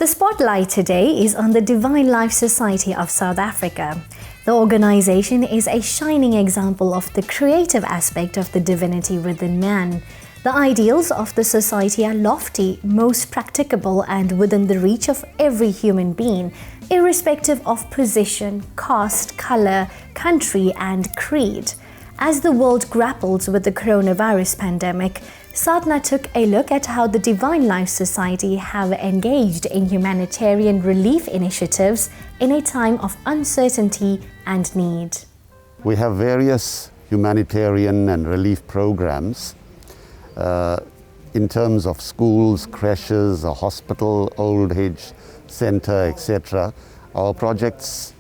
The spotlight today is on the Divine Life Society of South Africa. The organization is a shining example of the creative aspect of the divinity within man. The ideals of the society are lofty, most practicable, and within the reach of every human being, irrespective of position, caste, color, country, and creed. As the world grapples with the coronavirus pandemic, Sadhana took a look at how the Divine Life Society have engaged in humanitarian relief initiatives in a time of uncertainty and need. We have various humanitarian and relief programs in terms of schools, creches, a hospital, old age center, etc. Our projects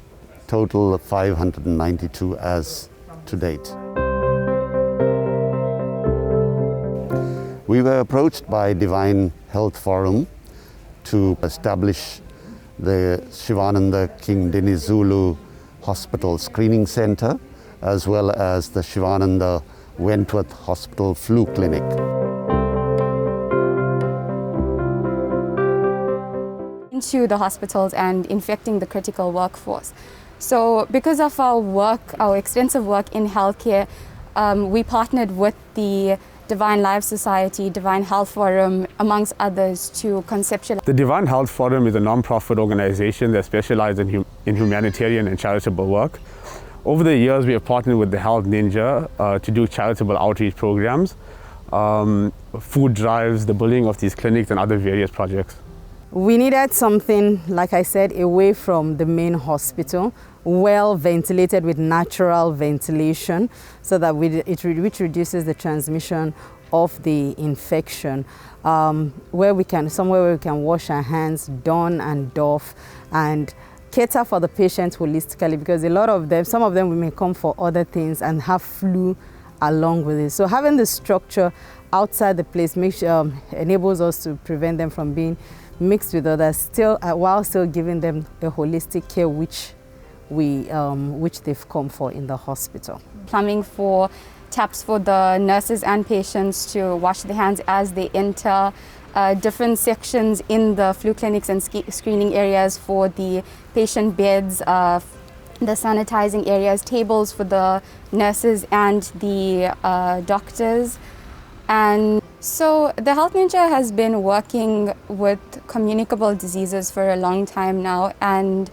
total 592 as to date. We were approached by Divine Health Forum to establish the Shivananda King Dinizulu Hospital Screening Center, as well as the Shivananda Wentworth Hospital Flu Clinic. Into the hospitals and infecting the critical workforce. So because of our work, our extensive work in healthcare, we partnered with the Divine Life Society, Divine Health Forum, amongst others, to conceptualize. The Divine Health Forum is a non-profit organization that specializes in humanitarian and charitable work. Over the years, we have partnered with the Health Ninja to do charitable outreach programs, food drives, the building of these clinics, and other various projects. We needed something, like I said, away from the main hospital, well ventilated with natural ventilation, so that which reduces the transmission of the infection. Somewhere where we can wash our hands, don and doff, and cater for the patients holistically, because some of them we may come for other things and have flu along with it. So having the structure outside the place enables us to prevent them from being mixed with others, while still giving them a holistic care which they've come for in the hospital. Plumbing for taps for the nurses and patients to wash their hands as they enter, different sections in the flu clinics and screening areas for the patient beds, the sanitizing areas, tables for the nurses and the doctors. And so the Health Ninja has been working with communicable diseases for a long time now, and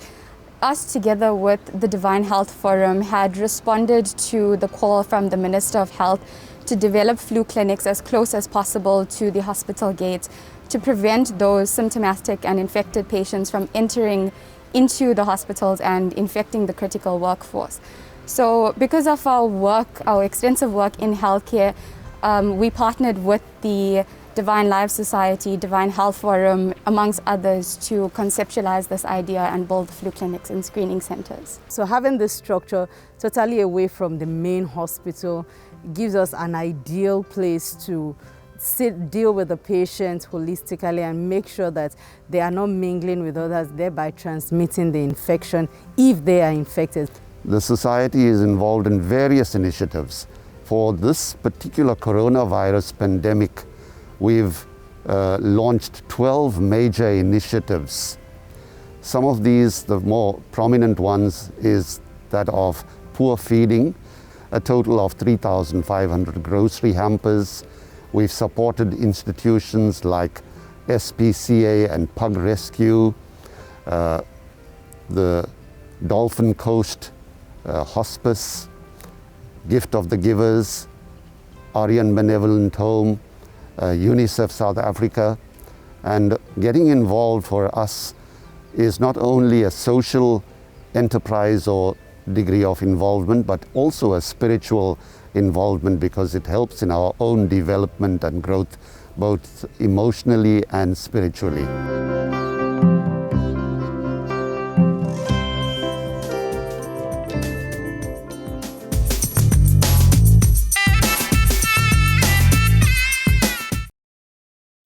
us together with the Divine Health Forum had responded to the call from the Minister of Health to develop flu clinics as close as possible to the hospital gates to prevent those symptomatic and infected patients from entering into the hospitals and infecting the critical workforce. So because of our work, our extensive work in healthcare, we partnered with the Divine Life Society, Divine Health Forum, amongst others, to conceptualize this idea and build flu clinics and screening centers. So having this structure totally away from the main hospital gives us an ideal place to deal with the patients holistically and make sure that they are not mingling with others, thereby transmitting the infection if they are infected. The Society is involved in various initiatives. For this particular coronavirus pandemic, we've launched 12 major initiatives. Some of these, the more prominent ones, is that of poor feeding, a total of 3,500 grocery hampers. We've supported institutions like SPCA and Pug Rescue, the Dolphin Coast Hospice, Gift of the Givers, Aryan Benevolent Home, UNICEF South Africa. And getting involved for us is not only a social enterprise or degree of involvement, but also a spiritual involvement, because it helps in our own development and growth, both emotionally and spiritually.